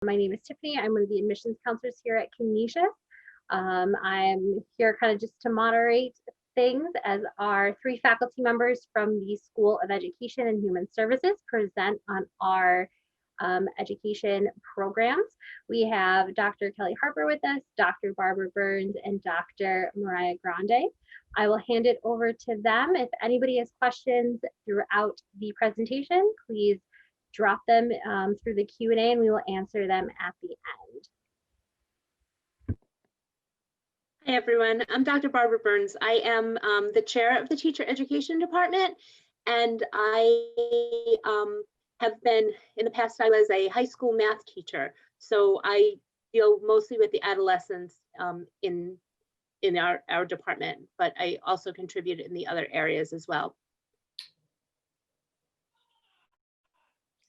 My name is Tiffany. I'm one of the admissions counselors here at Canisius. I'm here kind of just to moderate things as our three faculty members from the School of Education and Human Services present on our education programs. We have Dr. Kelly Harper with us, Dr. Barbara Burns, and Dr. Mariah Grande. I will hand it over to them. If anybody has questions throughout the presentation, please drop them through the Q&A and we will answer them at the end. Hi everyone, I'm Dr. Barbara Burns. I am the chair of the Teacher Education Department, and I have been, in the past I was a high school math teacher, so I deal mostly with the adolescents in our department, but I also contribute in the other areas as well.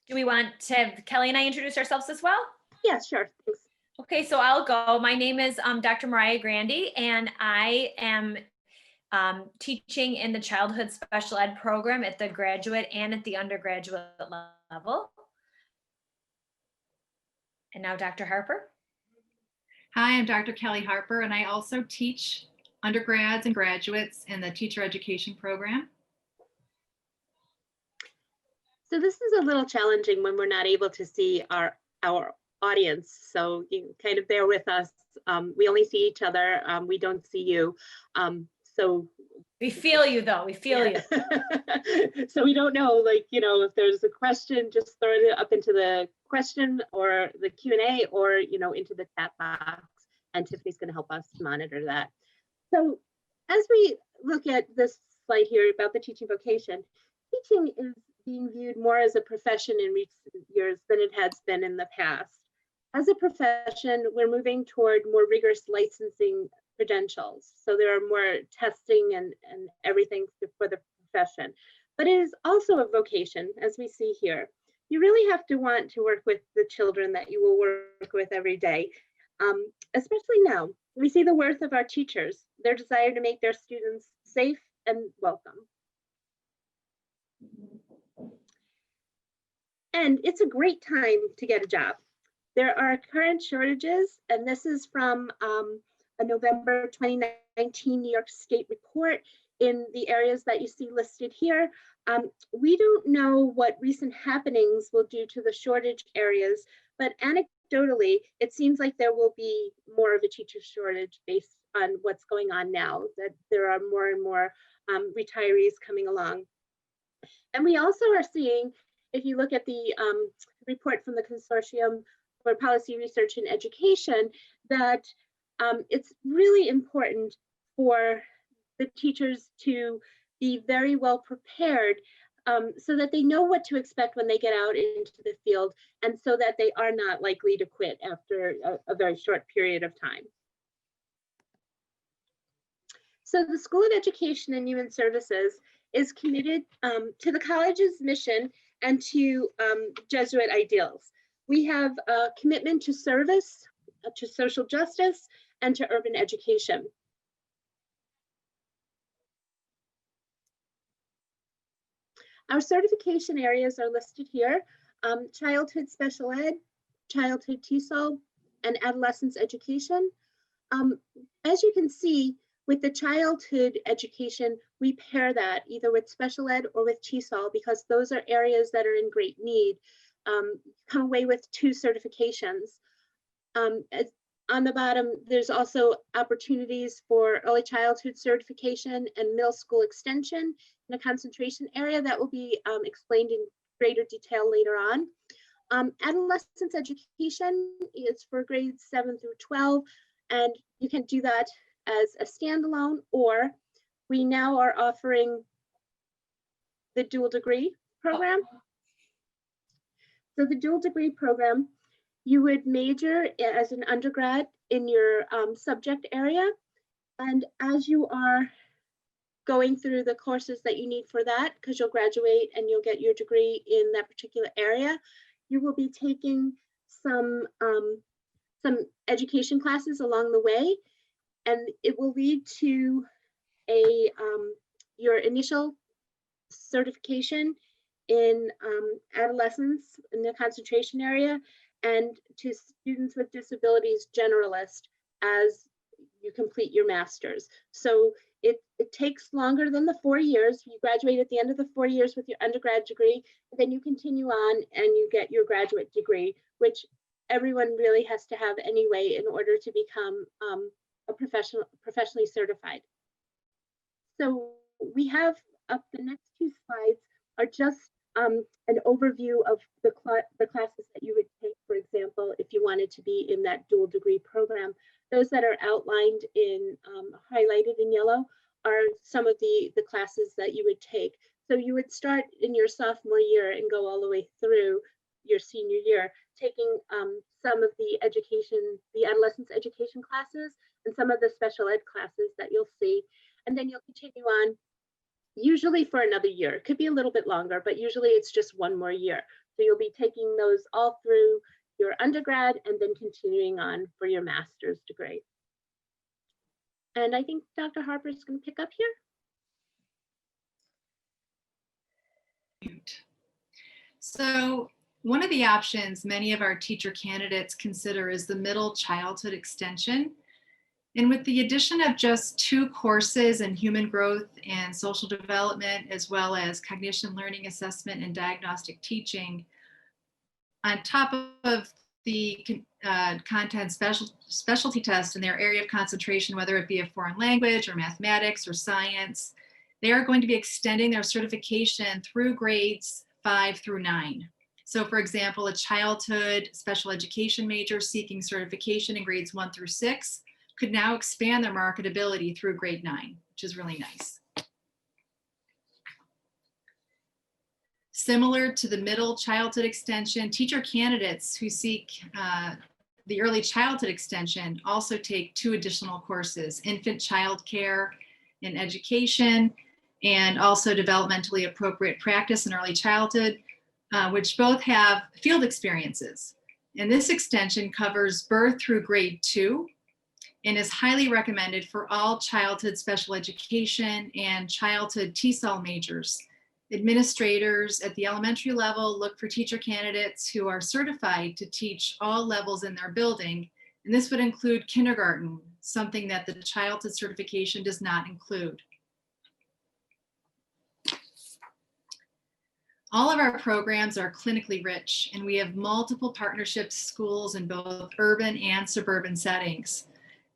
Do we want to have Kelly and I introduce ourselves as well? Yeah, sure. Thanks. Okay, so I'll go. My name is Dr. Mariah Grande, and I am teaching in the childhood special ed program at the graduate and at the undergraduate level. And now Dr. Harper. Hi, I'm Dr. Kelly Harper, and I also teach undergrads and graduates in the teacher education program. So this is a little challenging when we're not able to see our audience, so you kind of bear with us. We only see each other, we don't see you. So we feel you though, we feel you. So we don't know, like, you know, if there's a question, just throw it up into the question or the Q&A, or, you know, into the chat box, and Tiffany's going to help us monitor that. So as we look at this slide here about the teaching vocation, teaching is being viewed more as a profession in recent years than it has been in the past. As a profession, we're moving toward more rigorous licensing credentials. So there are more testing and everything for the profession. But it is also a vocation, as we see here. You really have to want to work with the children that you will work with every day. Especially now, we see the worth of our teachers, their desire to make their students safe and welcome. And it's a great time to get a job. There are current shortages, and this is from a November 2019 New York State report in the areas that you see listed here. We don't know what recent happenings will do to the shortage areas, but anecdotally, it seems like there will be more of a teacher shortage based on what's going on now, that there are more and more retirees coming along. And we also are seeing, if you look at the report from the Consortium for Policy Research in Education, that it's really important for the teachers to be very well prepared so that they know what to expect when they get out into the field, and so that they are not likely to quit after a very short period of time. So the School of Education and Human Services is committed to the college's mission and to Jesuit ideals. We have a commitment to service, to social justice, and to urban education. Our certification areas are listed here: childhood special ed, childhood TESOL, and adolescence education. As you can see, with the childhood education, we pair that either with special ed or with TESOL, because those are areas that are in great need. Come away with 2 certifications. On the bottom, there's also opportunities for early childhood certification and middle school extension in a concentration area that will be explained in greater detail later on. Adolescence education is for grades 7 through 12, and you can do that as a standalone, or we now are offering the dual degree program. So the dual degree program, you would major as an undergrad in your subject area, and as you are going through the courses that you need for that, because you'll graduate and you'll get your degree in that particular area, you will be taking some education classes along the way, and it will lead to your initial certification in adolescence in the concentration area, and to students with disabilities generalist as you complete your master's. So it takes longer than the 4 years. You graduate at the end of the 4 years with your undergrad degree, and then you continue on and you get your graduate degree, which everyone really has to have anyway in order to become a professionally certified. So we have up the next 2 slides are just an overview of the classes that you would take, for example, if you wanted to be in that dual degree program. Those that are outlined in highlighted in yellow are some of the classes that you would take. So you would start in your sophomore year and go all the way through your senior year, taking some of the adolescence education classes and some of the special ed classes that you'll see. And then you'll continue on, usually for another year. It could be a little bit longer, but usually it's just 1 more year. So you'll be taking those all through your undergrad and then continuing on for your master's degree. And I think Dr. Harper is going to pick up here. So one of the options many of our teacher candidates consider is the middle childhood extension. And with the addition of just 2 courses in human growth and social development, as well as cognition, learning assessment, and diagnostic teaching, on top of the content specialty test in their area of concentration, whether it be a foreign language or mathematics or science, they are going to be extending their certification through grades 5 through 9. So for example, a childhood special education major seeking certification in grades 1 through 6 could now expand their marketability through grade 9, which is really nice. Similar to the middle childhood extension, teacher candidates who seek the early childhood extension also take 2 additional courses, infant child care and education, and also developmentally appropriate practice in early childhood, which both have field experiences. And this extension covers birth through grade 2 and is highly recommended for all childhood special education and childhood TESOL majors. Administrators at the elementary level look for teacher candidates who are certified to teach all levels in their building, and this would include kindergarten, something that the childhood certification does not include. All of our programs are clinically rich, and we have multiple partnerships schools in both urban and suburban settings.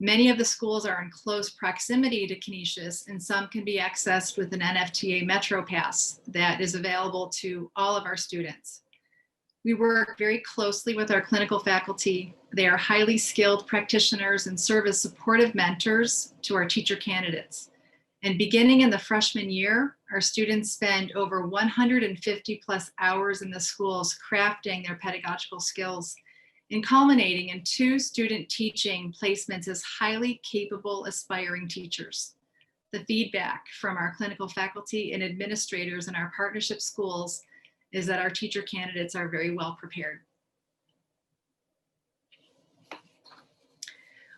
Many of the schools are in close proximity to Canisius, and some can be accessed with an NFTA Metro Pass that is available to all of our students. We work very closely with our clinical faculty. They are highly skilled practitioners and serve as supportive mentors to our teacher candidates. And beginning in the freshman year, our students spend over 150 plus hours in the schools crafting their pedagogical skills and culminating in 2 student teaching placements as highly capable aspiring teachers. The feedback from our clinical faculty and administrators in our partnership schools is that our teacher candidates are very well prepared.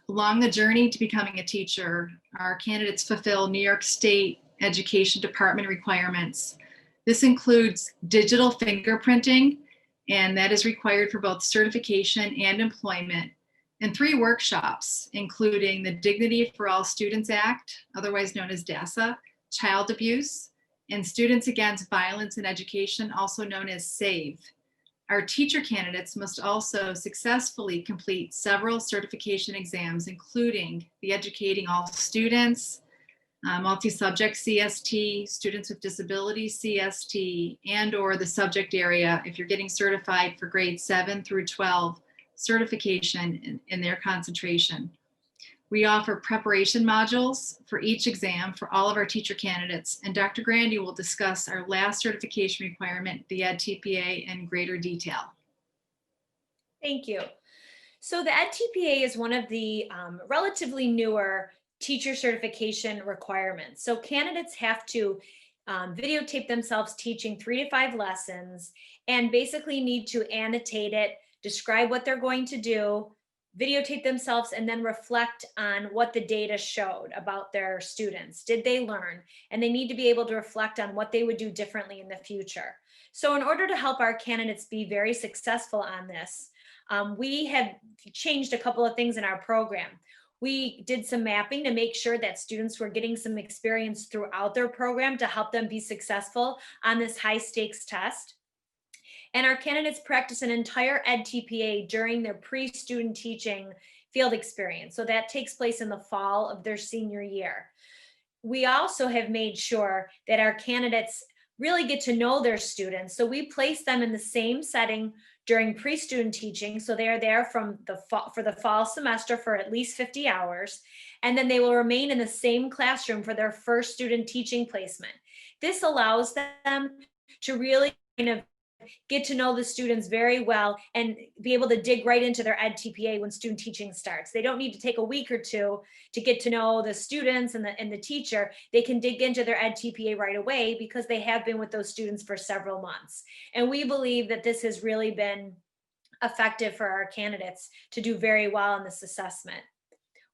Along the journey to becoming a teacher, our candidates fulfill New York State Education Department requirements. This includes digital fingerprinting, and that is required for both certification and employment, and 3 workshops, including the Dignity for All Students Act, otherwise known as DASA, child abuse, and Students Against Violence in Education, also known as SAVE. Our teacher candidates must also successfully complete several certification exams, including the Educating All Students, multi-subject CST, Students with Disabilities CST, and/or the subject area if you're getting certified for grades 7 through 12 certification in their concentration. We offer preparation modules for each exam for all of our teacher candidates, and Dr. Grandy will discuss our last certification requirement, the Ntpa, in greater detail. Thank you. So the Ntpa is one of the relatively newer teacher certification requirements. So candidates have to videotape themselves teaching 3 to 5 lessons and basically need to annotate it, describe what they're going to do, videotape themselves, and then reflect on what the data showed about their students. Did they learn? And they need to be able to reflect on what they would do differently in the future. So in order to help our candidates be very successful on this, We have changed a couple of things in our program. We did some mapping to make sure that students were getting some experience throughout their program to help them be successful on this high stakes test. And our candidates practice an entire Ntpa during their pre-student teaching field experience. So that takes place in the fall of their senior year. We also have made sure that our candidates really get to know their students. So we place them in the same setting during pre-student teaching. So they are there from the fall, for the fall semester for at least 50 hours. And then they will remain in the same classroom for their first student teaching placement. This allows them to really kind of get to know the students very well and be able to dig right into their Ntpa when student teaching starts. They don't need to take a week or two to get to know the students and the teacher. They can dig into their Ntpa right away because they have been with those students for several months. And we believe that this has really been effective for our candidates to do very well in this assessment.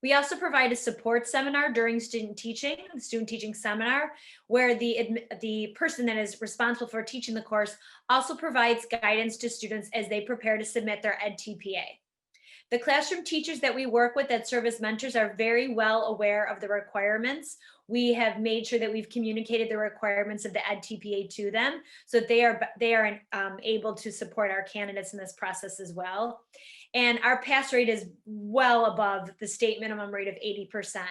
We also provide a support seminar during student teaching seminar, where the person that is responsible for teaching the course also provides guidance to students as they prepare to submit their Ntpa. The classroom teachers that we work with that serve as mentors are very well aware of the requirements. We have made sure that we've communicated the requirements of the Ntpa to them, so that they are able to support our candidates in this process as well. And our pass rate is well above the state minimum rate of 80%.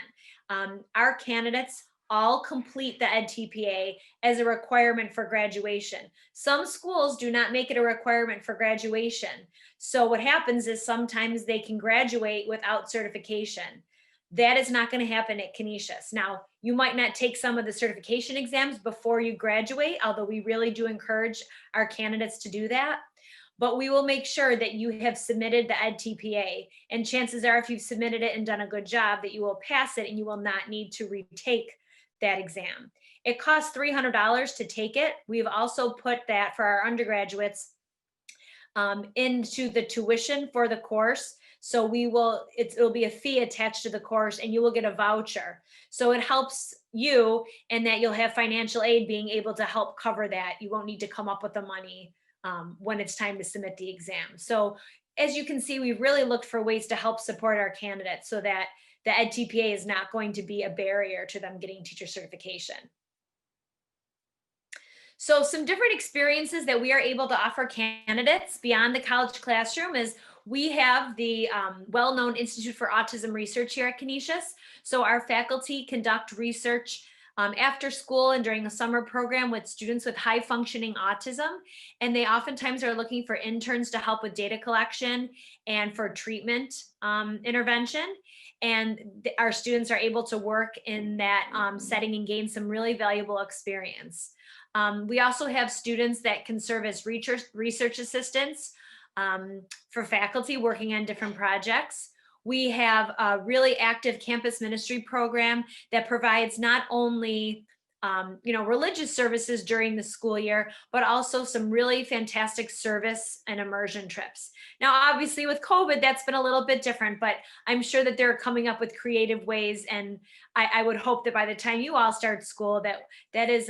Our candidates all complete the Ntpa as a requirement for graduation. Some schools do not make it a requirement for graduation. So what happens is sometimes they can graduate without certification. That is not going to happen at Canisius. Now, you might not take some of the certification exams before you graduate, although we really do encourage our candidates to do that. But we will make sure that you have submitted the Ntpa, and chances are, if you've submitted it and done a good job, that you will pass it and you will not need to retake that exam. It costs $300 to take it. We've also put that for our undergraduates into the tuition for the course. So it'll be a fee attached to the course, and you will get a voucher. So it helps you in that you'll have financial aid being able to help cover that. You won't need to come up with the money when it's time to submit the exam. So as you can see, we've really looked for ways to help support our candidates so that the Ntpa is not going to be a barrier to them getting teacher certification. So some different experiences that we are able to offer candidates beyond the college classroom is we have the well-known Institute for Autism Research here at Canisius. So our faculty conduct research after school and during the summer program with students with high functioning autism. And they oftentimes are looking for interns to help with data collection and for treatment intervention. And our students are able to work in that setting and gain some really valuable experience. We also have students that can serve as research assistants for faculty working on different projects. We have a really active campus ministry program that provides not only religious services during the school year, but also some really fantastic service and immersion trips. Now, obviously with COVID, that's been a little bit different, but I'm sure that they're coming up with creative ways. And I would hope that by the time you all start school, that is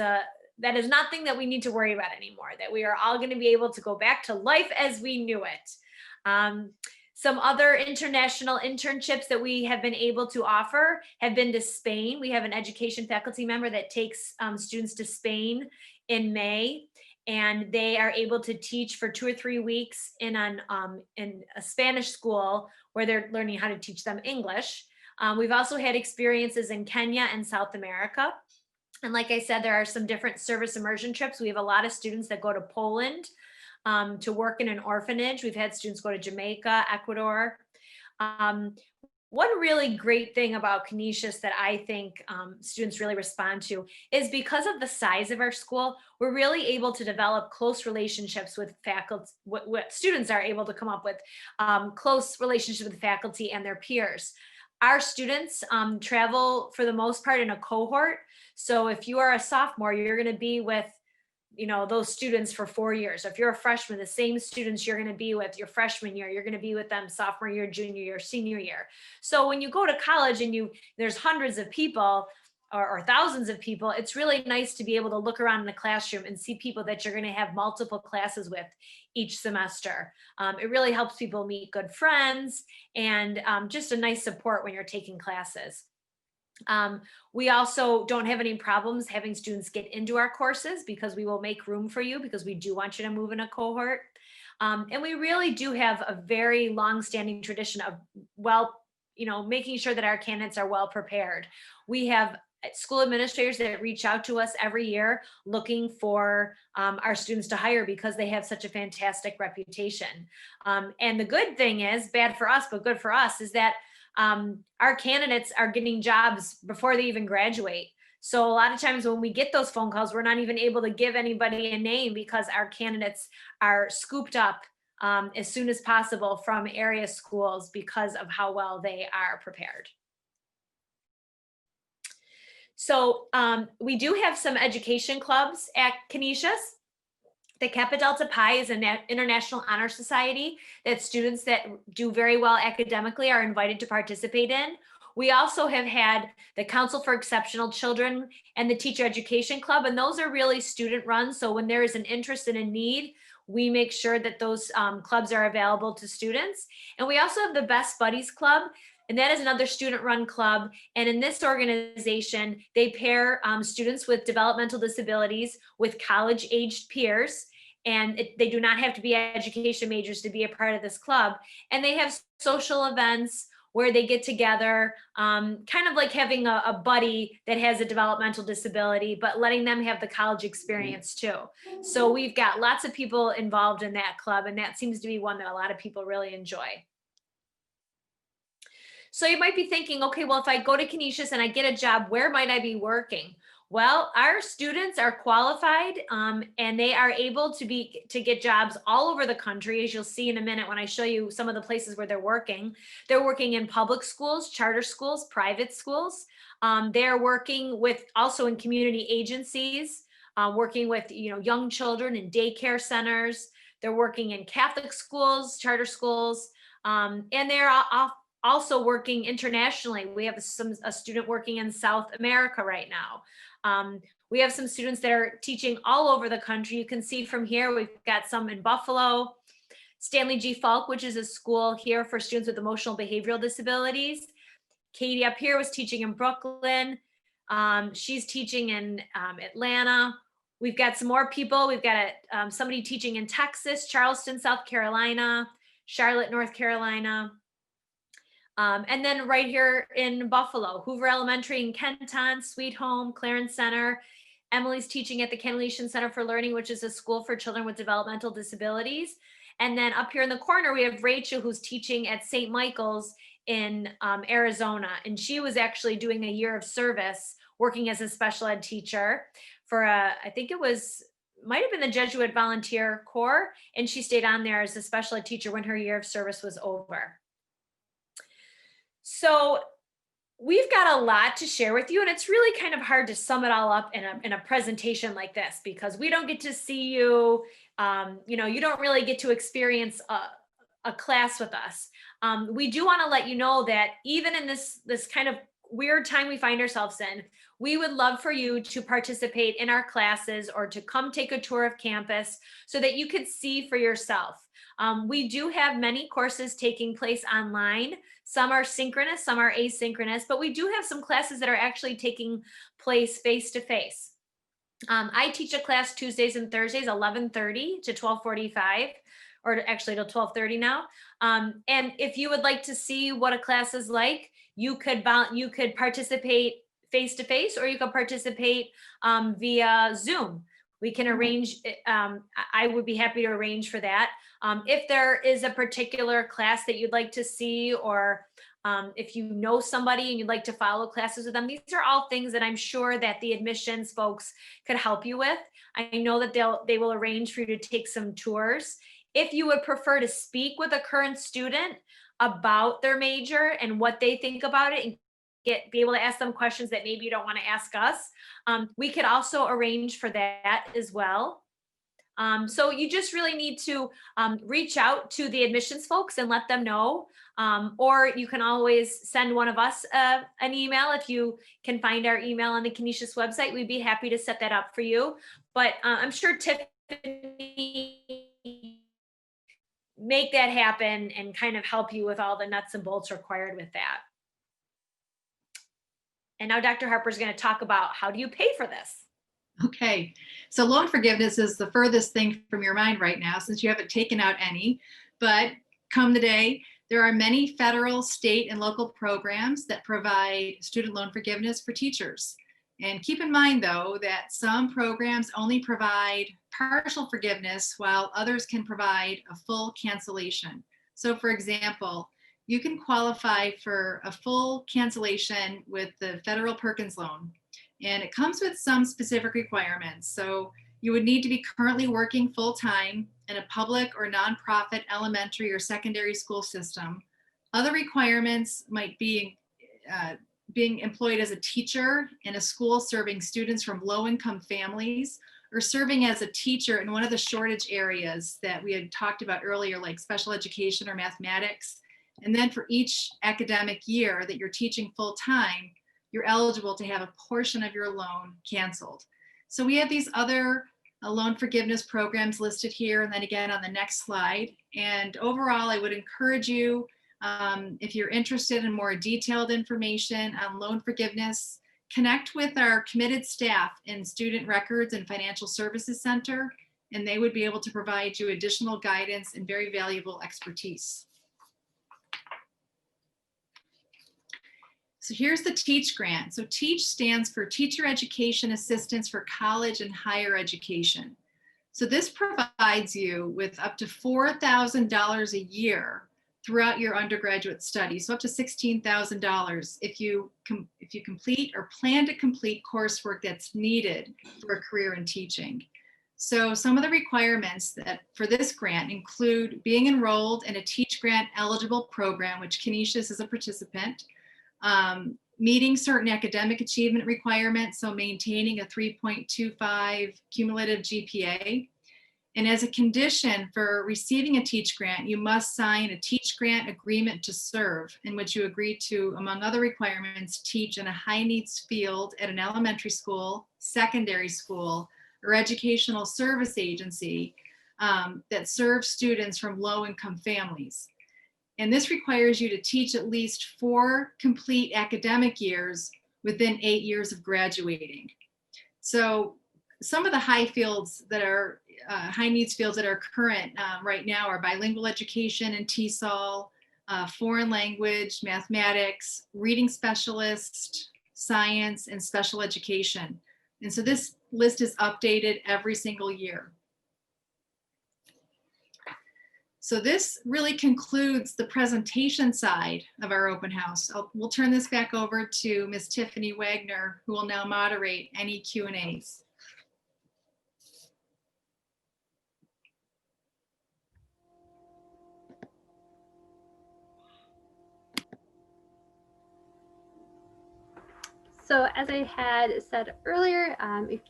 nothing that we need to worry about anymore, that we are all going to be able to go back to life as we knew it. Some other international internships that we have been able to offer have been to Spain. We have an education faculty member that takes students to Spain in May, and they are able to teach for 2 or 3 weeks in a Spanish school where they're learning how to teach them English. We've also had experiences in Kenya and South America. And like I said, there are some different service immersion trips. We have a lot of students that go to Poland to work in an orphanage. We've had students go to Jamaica, Ecuador. One really great thing about Canisius that I think students really respond to is because of the size of our school, we're really able to develop close relationships with faculty. What students are able to come up with close relationships with faculty and their peers. Our students travel for the most part in a cohort. So if you are a sophomore, you're going to be with those students for 4 years. If you're a freshman, the same students you're going to be with your freshman year, you're going to be with them sophomore year, junior year, senior year. So when you go to college and there's hundreds of people or thousands of people, it's really nice to be able to look around in the classroom and see people that you're going to have multiple classes with, each semester. It really helps people meet good friends and just a nice support when you're taking classes. We also don't have any problems having students get into our courses because we will make room for you because we do want you to move in a cohort. And we really do have a very long-standing tradition of making sure that our candidates are well prepared. We have school administrators that reach out to us every year looking for our students to hire because they have such a fantastic reputation. And the good thing is, bad for us, but good for us, is that our candidates are getting jobs before they even graduate. So a lot of times when we get those phone calls, we're not even able to give anybody a name because our candidates are scooped up as soon as possible from area schools because of how well they are prepared. So we do have some education clubs at Canisius. The Kappa Delta Pi is an international honor society that students that do very well academically are invited to participate in. We also have had the Council for Exceptional Children and the Teacher Education Club, and those are really student run. So when there is an interest and a need, we make sure that those clubs are available to students. And we also have the Best Buddies Club, and that is another student-run club. And in this organization, they pair students with developmental disabilities with college-aged peers. And they do not have to be education majors to be a part of this club. And they have social events where they get together, kind of like having a buddy that has a developmental disability, but letting them have the college experience too. So we've got lots of people involved in that club, and that seems to be one that a lot of people really enjoy. So you might be thinking, okay, well, if I go to Canisius and I get a job, where might I be working? Well, our students are qualified and they are able to get jobs all over the country, as you'll see in a minute when I show you some of the places where they're working. They're working in public schools, charter schools, private schools. They're working also in community agencies, working with young children in daycare centers. They're working in Catholic schools, charter schools, and they're also working internationally. We have a student working in South America right now. We have some students that are teaching all over the country. You can see from here, we've got some in Buffalo, Stanley G. Falk, which is a school here for students with emotional behavioral disabilities. Katie up here was teaching in Brooklyn. She's teaching in Atlanta. We've got some more people. We've got somebody teaching in Texas, Charleston, South Carolina, Charlotte, North Carolina. And then right here in Buffalo, Hoover Elementary in Kenton, Sweet Home, Clarence Center. Emily's teaching at the Canaletian Center for Learning, which is a school for children with developmental disabilities. And then up here in the corner, we have Rachel, who's teaching at St. Michael's in Arizona. And she was actually doing a year of service working as a special ed teacher for I think it might have been the Jesuit Volunteer Corps. And she stayed on there as a special ed teacher when her year of service was over. So we've got a lot to share with you, and it's really kind of hard to sum it all up in a presentation like this because we don't get to see you, you don't really get to experience a class with us. We do want to let you know that even in this kind of weird time we find ourselves in, we would love for you to participate in our classes or to come take a tour of campus so that you could see for yourself. We do have many courses taking place online. Some are synchronous, some are asynchronous, but we do have some classes that are actually taking place face-to-face. I teach a class Tuesdays and Thursdays, 11:30 to 12:45, or actually till 12:30 now. And if you would like to see what a class is like, you could participate face-to-face, or you could participate via Zoom. We can arrange, I would be happy to arrange for that. If there is a particular class that you'd like to see, or if you know somebody and you'd like to follow classes with them, these are all things that I'm sure that the admissions folks could help you with. I know that they will arrange for you to take some tours. If you would prefer to speak with a current student about their major and what they think about it, and be able to ask them questions that maybe you don't want to ask us, we could also arrange for that as well. So you just really need to reach out to the admissions folks and let them know, or you can always send one of us an email. If you can find our email on the Canisius website, we'd be happy to set that up for you. But I'm sure Tiffany make that happen and kind of help you with all the nuts and bolts required with that. And now Dr. Harper is going to talk about how do you pay for this? Okay, so loan forgiveness is the furthest thing from your mind right now since you haven't taken out any, but come the day, there are many federal, state, and local programs that provide student loan forgiveness for teachers. And keep in mind, though, that some programs only provide partial forgiveness while others can provide a full cancellation. So, for example, you can qualify for a full cancellation with the federal Perkins loan, and it comes with some specific requirements. So you would need to be currently working full-time in a public or nonprofit elementary or secondary school system. Other requirements might be being employed as a teacher in a school serving students from low-income families, or serving as a teacher in one of the shortage areas that we had talked about earlier, like special education or mathematics. And then for each academic year that you're teaching full-time, you're eligible to have a portion of your loan canceled. So we have these other loan forgiveness programs listed here, and then again on the next slide. And overall, I would encourage you, if you're interested in more detailed information on loan forgiveness, connect with our committed staff in Student Records and Financial Services Center, and they would be able to provide you additional guidance and very valuable expertise. So here's the TEACH grant. So TEACH stands for Teacher Education Assistance for College and Higher Education. So this provides you with up to $4,000 a year throughout your undergraduate study, so up to $16,000 if you complete or plan to complete coursework that's needed for a career in teaching. So some of the requirements that for this grant include being enrolled in a TEACH grant eligible program, which Canisius is a participant, meeting certain academic achievement requirements, so maintaining a 3.25 cumulative GPA. And as a condition for receiving a TEACH grant, you must sign a TEACH grant agreement to serve, in which you agree to, among other requirements, teach in a high needs field at an elementary school, secondary school, or educational service agency that serves students from low income families. And this requires you to teach at least 4 complete academic years within 8 years of graduating. So some of the high fields that are high needs fields that are current right now are bilingual education and TESOL, foreign language, mathematics, reading specialist, science, and special education. And so this list is updated every single year. So this really concludes the presentation side of our open house. We'll turn this back over to Ms. Tiffany Wagner, who will now moderate any Q&As. So as I had said earlier, if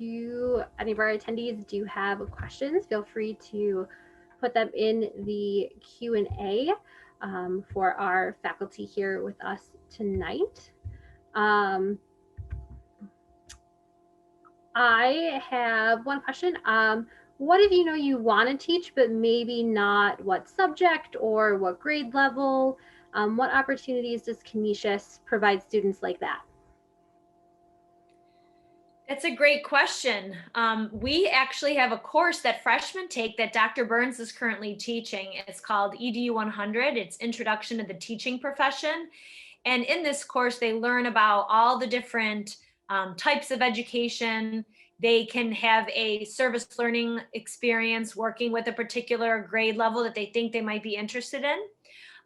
any of our attendees do have questions, feel free to put them in the Q&A for our faculty here with us tonight. I have one question. What if you know you want to teach, but maybe not what subject or what grade level? What opportunities does Canisius provide students like that? It's a great question. We actually have a course that freshmen take that Dr. Burns is currently teaching. It's called EDU 100. It's Introduction to the Teaching Profession. And in this course, they learn about all the different types of education. They can have a service learning experience working with a particular grade level that they think they might be interested in.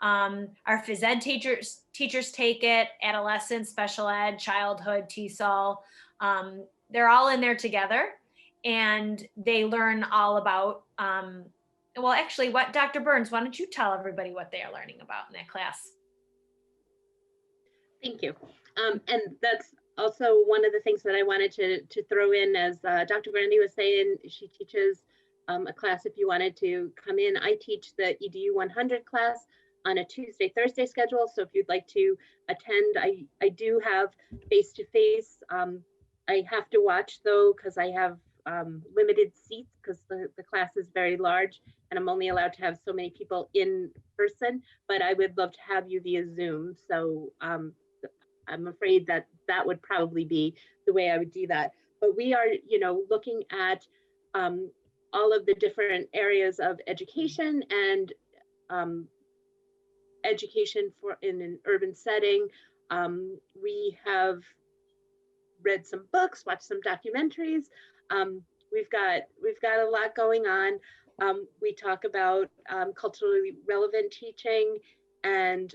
Our phys ed teachers take it, adolescence, special ed, childhood, TESOL. They're all in there together, and they learn all about, well, actually, what Dr. Burns, why don't you tell everybody what they are learning about in that class? Thank you. And that's also one of the things that I wanted to throw in, as Dr. Grandy was saying, she teaches a class if you wanted to come in. I teach the EDU 100 class on a Tuesday, Thursday schedule. So if you'd like to attend, I do have face-to-face. I have to watch though, because I have limited seats because the class is very large and I'm only allowed to have so many people in person, but I would love to have you via Zoom. So I'm afraid that that would probably be the way I would do that. But we are, looking at all of the different areas of education and education for in an urban setting. We have read some books, watched some documentaries. We've got a lot going on. We talk about culturally relevant teaching, and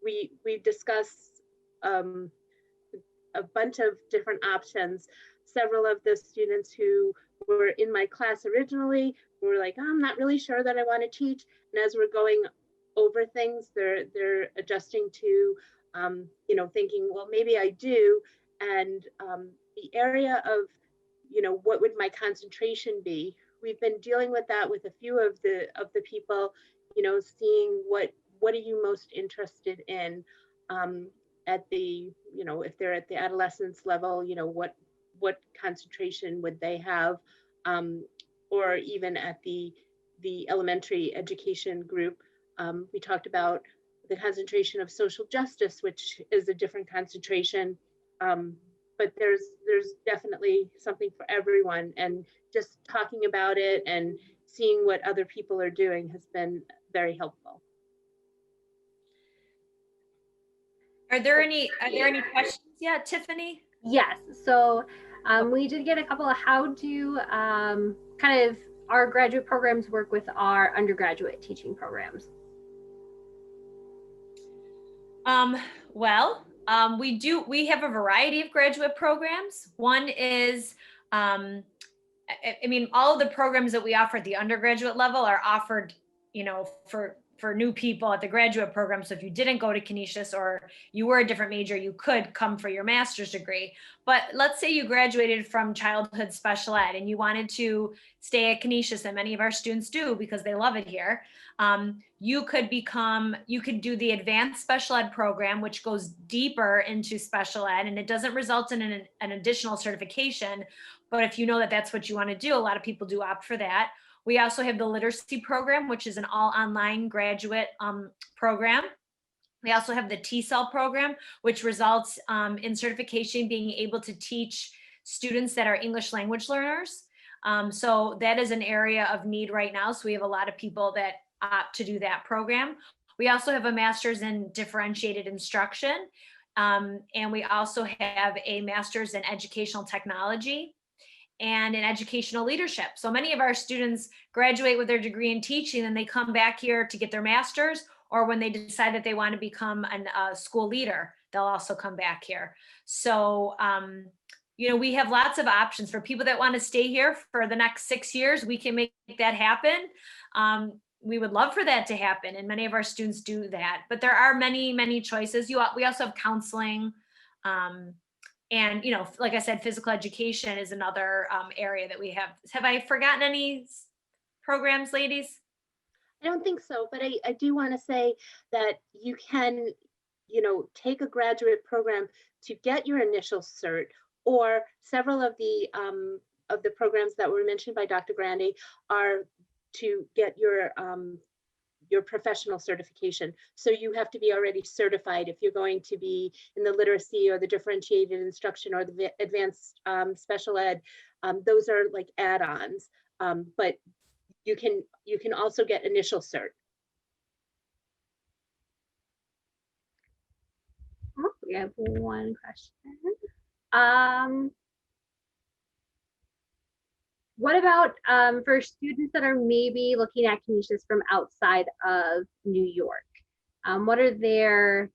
we discuss a bunch of different options. Several of the students who were in my class originally were like, oh, I'm not really sure that I want to teach. And as we're going over things, they're adjusting to, thinking, well, maybe I do. And the area of, what would my concentration be? We've been dealing with that with a few of the people, seeing what are you most interested in at the, if they're at the adolescence level, what concentration would they have, or even at the elementary education group. We talked about the concentration of social justice, which is a different concentration. But there's definitely something for everyone, and just talking about it and seeing what other people are doing has been very helpful. Are there any questions? Yeah, Tiffany? Yes. So we did get a couple of how do kind of our graduate programs work with our undergraduate teaching programs. We have a variety of graduate programs. One is, all of the programs that we offer at the undergraduate level are offered, for new people at the graduate program. So if you didn't go to Canisius or you were a different major, you could come for your master's degree. But let's say you graduated from childhood special ed and you wanted to stay at Canisius, and many of our students do because they love it here. You could do the advanced special ed program, which goes deeper into special ed, and it doesn't result in an additional certification. But if you know that that's what you want to do, a lot of people do opt for that. We also have the literacy program, which is an all online graduate program. We also have the TESOL program, which results in certification being able to teach students that are English language learners. So that is an area of need right now. So we have a lot of people that opt to do that program. We also have a master's in differentiated instruction. And we also have a master's in educational technology and in educational leadership. So many of our students graduate with their degree in teaching and they come back here to get their master's, or when they decide that they want to become a school leader, they'll also come back here. So, we have lots of options for people that want to stay here for the next 6 years. We can make that happen. We would love for that to happen, and many of our students do that. But there are many, many choices. We also have counseling. And, like I said, physical education is another area that we have. Have I forgotten any programs, ladies? I don't think so, but I do want to say that you can, take a graduate program to get your initial cert, or several of the programs that were mentioned by Dr. Grandi are to get your professional certification. So you have to be already certified if you're going to be in the literacy or the differentiated instruction or the advanced special ed. Those are like add-ons, but you can also get initial cert. Oh, we have one question. What about for students that are maybe looking at Canisius from outside of New York? What are their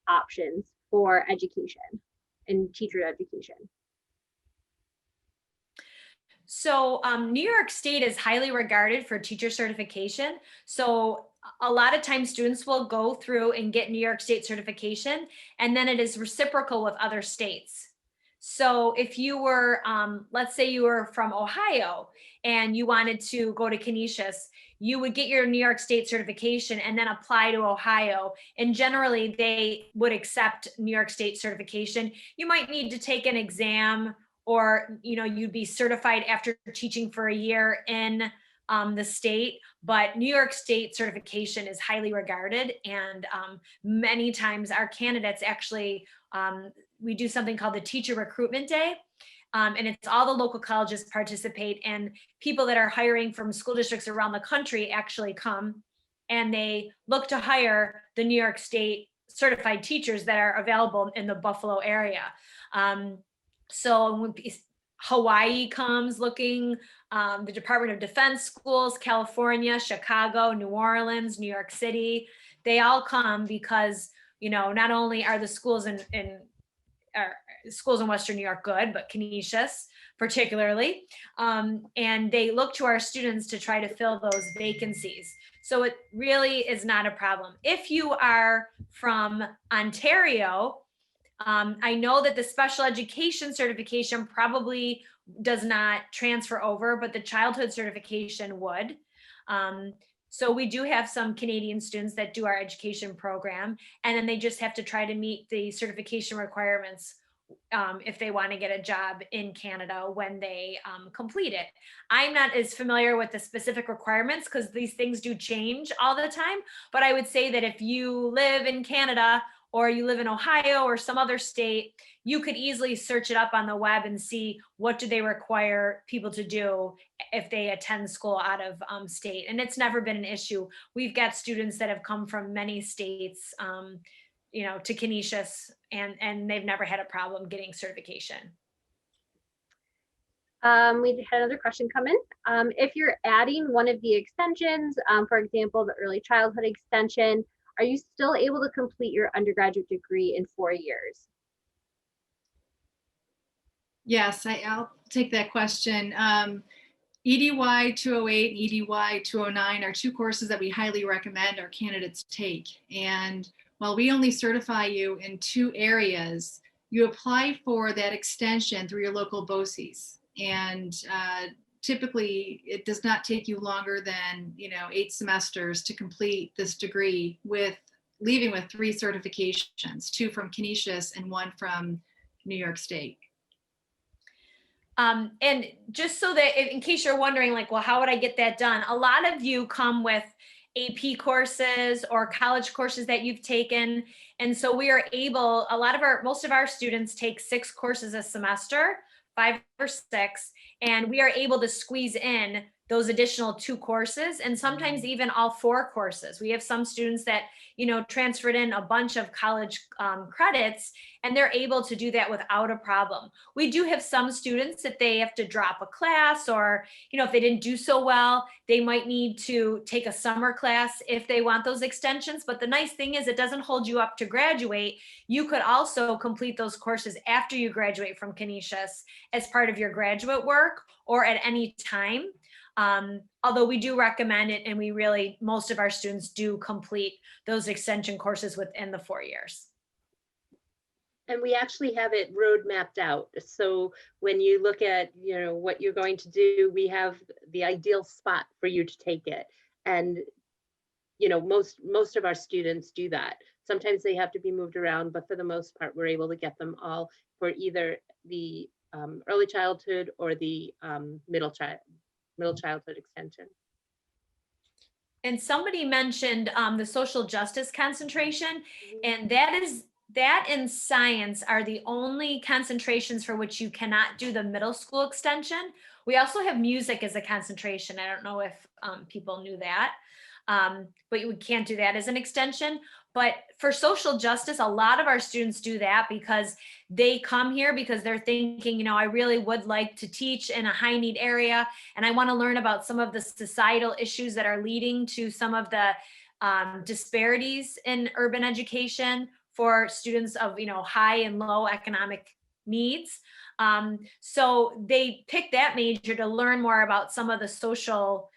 options for education and teacher education? So New York State is highly regarded for teacher certification. So a lot of times students will go through and get New York State certification, and then it is reciprocal with other states. So if you were, let's say you were from Ohio and you wanted to go to Canisius, you would get your New York State certification and then apply to Ohio. And generally they would accept New York State certification. You might need to take an exam or, you'd be certified after teaching for a year in the state, but New York State certification is highly regarded. And many times our candidates actually, we do something called the Teacher Recruitment Day. And it's all the local colleges participate, and people that are hiring from school districts around the country actually come, and they look to hire the New York State certified teachers that are available in the Buffalo area. So when Hawaii comes looking, the Department of Defense schools, California, Chicago, New Orleans, New York City, they all come because, not only are the schools in Western New York good, but Canisius particularly, and they look to our students to try to fill those vacancies. So it really is not a problem. If you are from Ontario, I know that the special education certification probably does not transfer over, but the childhood certification would. So we do have some Canadian students that do our education program, and then they just have to try to meet the certification requirements if they want to get a job in Canada when they complete it. I'm not as familiar with the specific requirements because these things do change all the time, but I would say that if you live in Canada or you live in Ohio or some other state, you could easily search it up on the web and see what do they require people to do if they attend school out of state. And it's never been an issue. We've got students that have come from many states, to Canisius, and they've never had a problem getting certification. We had another question come in. If you're adding one of the extensions, for example, the early childhood extension, are you still able to complete your undergraduate degree in 4 years? Yes, I'll take that question. EDY 208 and EDY 209 are two courses that we highly recommend our candidates take. And while we only certify you in 2 areas, you apply for that extension through your local BOCES. And typically it does not take you longer than 8 semesters to complete this degree, with leaving with 3 certifications, 2 from Canisius and 1 from New York State. And just so that in case you're wondering, well, how would I get that done? A lot of you come with AP courses or college courses that you've taken. And so we are able, most of our students take 6 courses a semester, 5 or 6, and we are able to squeeze in those additional 2 courses, and sometimes even all 4 courses. We have some students that, transferred in a bunch of college credits, and they're able to do that without a problem. We do have some students that they have to drop a class, or, if they didn't do so well, they might need to take a summer class if they want those extensions. But the nice thing is it doesn't hold you up to graduate. You could also complete those courses after you graduate from Canisius as part of your graduate work or at any time. Although we do recommend it, and most of our students do complete those extension courses within the 4 years. And we actually have it road mapped out. So when you look at, what you're going to do, we have the ideal spot for you to take it. And, most of our students do that. Sometimes they have to be moved around, but for the most part, we're able to get them all for either the early childhood or the middle childhood extension. And somebody mentioned the social justice concentration, and that in science are the only concentrations for which you cannot do the middle school extension. We also have music as a concentration. I don't know if people knew that, but we can't do that as an extension. But for social justice, a lot of our students do that because they come here because they're thinking, I really would like to teach in a high need area, and I want to learn about some of the societal issues that are leading to some of the disparities in urban education for students of, high and low economic needs. So they pick that major to learn more about some of the social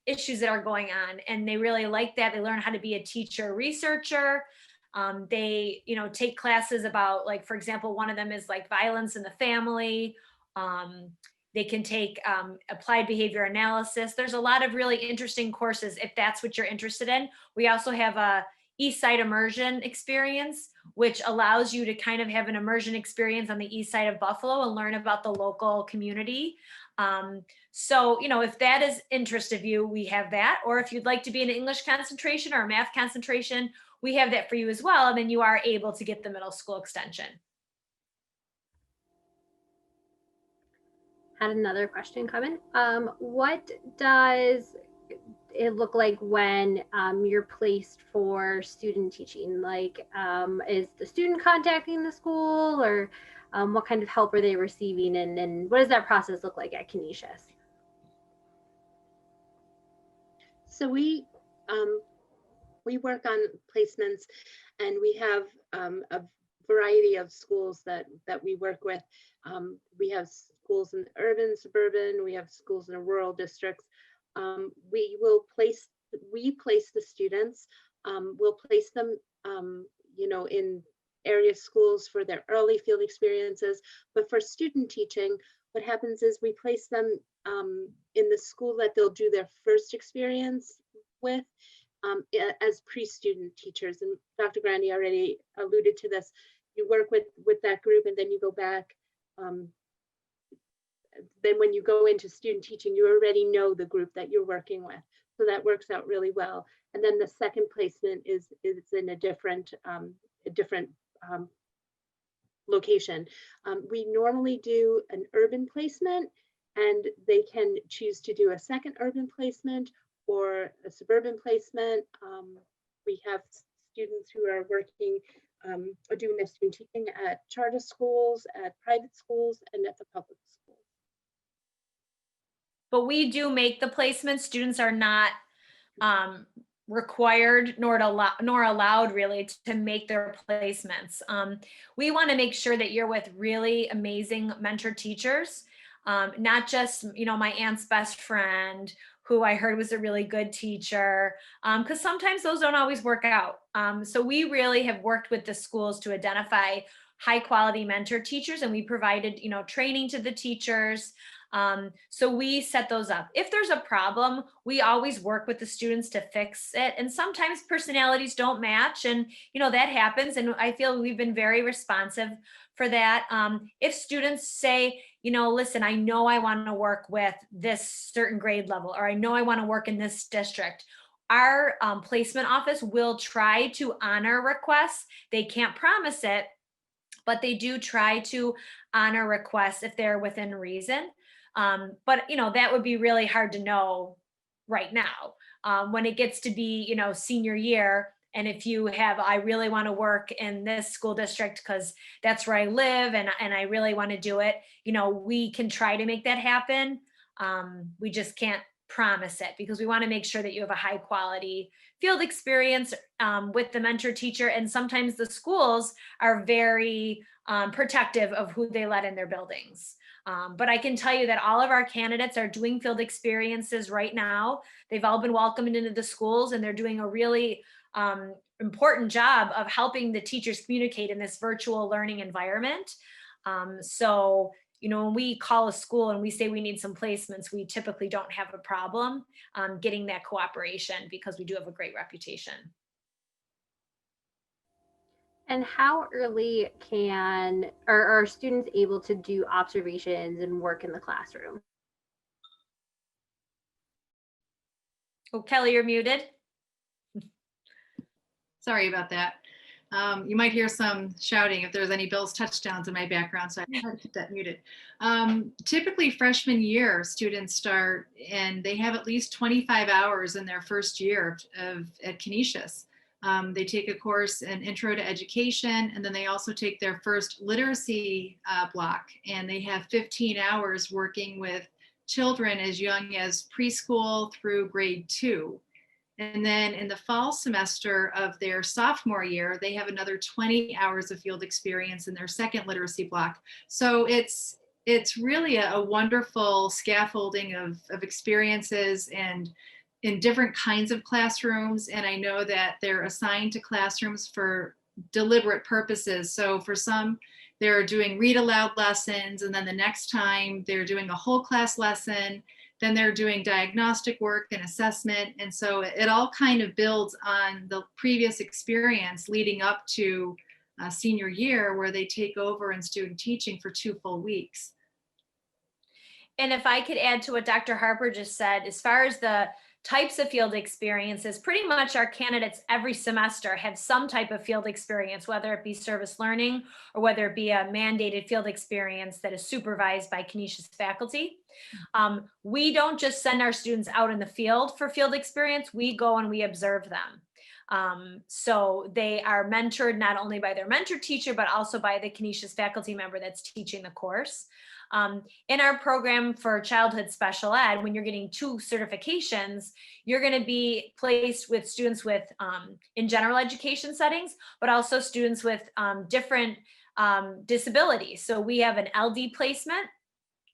issues that are going on, and they really like that. They learn how to be a teacher researcher. They take classes about, for example, one of them is violence in the family. They can take applied behavior analysis. There's a lot of really interesting courses if that's what you're interested in. We also have a East Side immersion experience which allows you to kind of have an immersion experience on the east side of Buffalo and learn about the local community. So, you know, if that is interest of you, we have that. Or if you'd like to be in an English concentration or a math concentration, we have that for you as well. And then you are able to get the middle school extension. Had another question come in. What does it look like when you're placed for student teaching? Like, is the student contacting the school, or what kind of help are they receiving, and what does that process look like at Canisius? So we work on placements, and we have a variety of schools that we work with. We have schools in urban, suburban, we have schools in rural districts. We place the students. We'll place them, you know, in area schools for their early field experiences. But for student teaching, what happens is we place them in the school that they'll do their first experience with as pre-student teachers. And Dr. Grandi already alluded to this. You work with that group, and then you go back. Then when you go into student teaching, you already know the group that you're working with. So that works out really well. And then the second placement is in a different location. We normally do an urban placement, and they can choose to do a second urban placement or a suburban placement. We have students who are working or doing their student teaching at charter schools, at private schools, and at the public schools. But we do make the placements. Students are not required nor allowed really to make their placements. We want to make sure that you're with really amazing mentor teachers, not just, you know, my aunt's best friend who I heard was a really good teacher, because sometimes those don't always work out. So we really have worked with the schools to identify high quality mentor teachers, and we provided, you know, training to the teachers. So we set those up. If there's a problem, we always work with the students to fix it. And sometimes personalities don't match, and, you know, that happens. And I feel we've been very responsive for that. If students say, you know, listen, I know I want to work with this certain grade level, or I know I want to work in this district, our placement office will try to honor requests. They can't promise it, but they do try to honor requests if they're within reason. But, you know, that would be really hard to know right now. When it gets to be, you know, senior year, and if you have, I really want to work in this school district because that's where I live, and I really want to do it, you know, we can try to make that happen. We just can't promise it, because we want to make sure that you have a high quality field experience with the mentor teacher. And sometimes the schools are very protective of who they let in their buildings. But I can tell you that all of our candidates are doing field experiences right now. They've all been welcomed into the schools, and they're doing a really important job of helping the teachers communicate in this virtual learning environment. So, you know, when we call a school and we say we need some placements, we typically don't have a problem getting that cooperation, because we do have a great reputation. And how early are students able to do observations and work in the classroom? Oh, Kelly, you're muted. Sorry about that. You might hear some shouting if there's any Bills touchdowns in my background, so I had to keep that muted. Typically freshman year, students start, and they have at least 25 hours in their first year at Canisius. They take a course in Intro to Education, and then they also take their first literacy block, and they have 15 hours working with children as young as preschool through grade 2. And then in the fall semester of their sophomore year, they have another 20 hours of field experience in their second literacy block. So it's really a wonderful scaffolding of experiences, and in different kinds of classrooms. And I know that they're assigned to classrooms for deliberate purposes. So for some, they're doing read aloud lessons, and then the next time they're doing a whole class lesson, then they're doing diagnostic work and assessment. And so it all kind of builds on the previous experience leading up to senior year where they take over in student teaching for 2 full weeks. And if I could add to what Dr. Harper just said, as far as the types of field experiences, pretty much our candidates every semester have some type of field experience, whether it be service learning or whether it be a mandated field experience that is supervised by Canisius faculty. We don't just send our students out in the field for field experience, we go and we observe them. So they are mentored not only by their mentor teacher, but also by the Canisius faculty member that's teaching the course. In our program for childhood special ed, when you're getting 2 certifications, you're going to be placed with students with in general education settings, but also students with different disabilities. So we have an LD placement,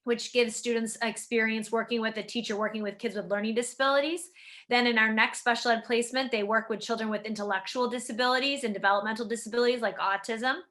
which gives students experience working with a teacher working with kids with learning disabilities. Then in our next special ed placement, they work with children with intellectual disabilities and developmental disabilities like autism.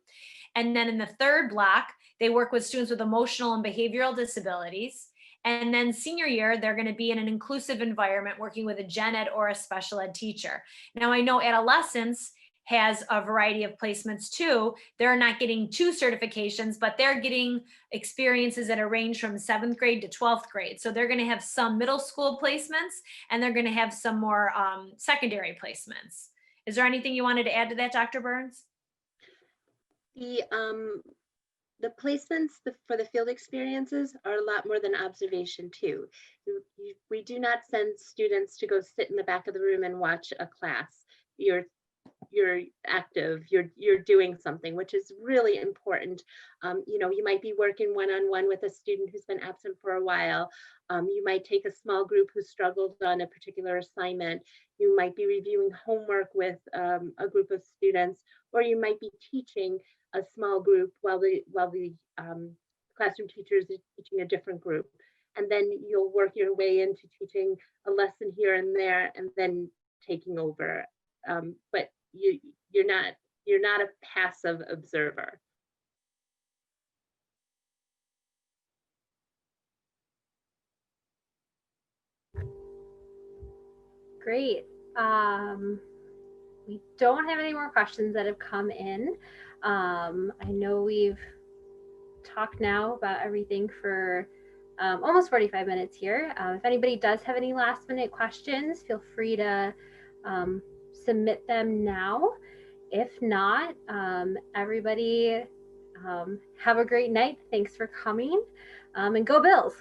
And then in the third block, they work with students with emotional and behavioral disabilities. And then senior year, they're going to be in an inclusive environment working with a gen ed or a special ed teacher. Now, I know Adolescence has a variety of placements too. They're not getting 2 certifications, but they're getting experiences that are range from 7th grade to 12th grade. So they're going to have some middle school placements and they're going to have some more secondary placements. Is there anything you wanted to add to that, Dr. Burns? The placements for the field experiences are a lot more than observation too. We do not send students to go sit in the back of the room and watch a class. You're active, you're doing something, which is really important. You know, you might be working one-on-one with a student who's been absent for a while. You might take a small group who struggled on a particular assignment. You might be reviewing homework with a group of students, or you might be teaching a small group while the classroom teacher is teaching a different group. And then you'll work your way into teaching a lesson here and there and then taking over. But you're not a passive observer. Great. We don't have any more questions that have come in. I know we've talked now about everything for almost 45 minutes here. If anybody does have any last minute questions, feel free to submit them now. If not, everybody have a great night. Thanks for coming, and go Bills.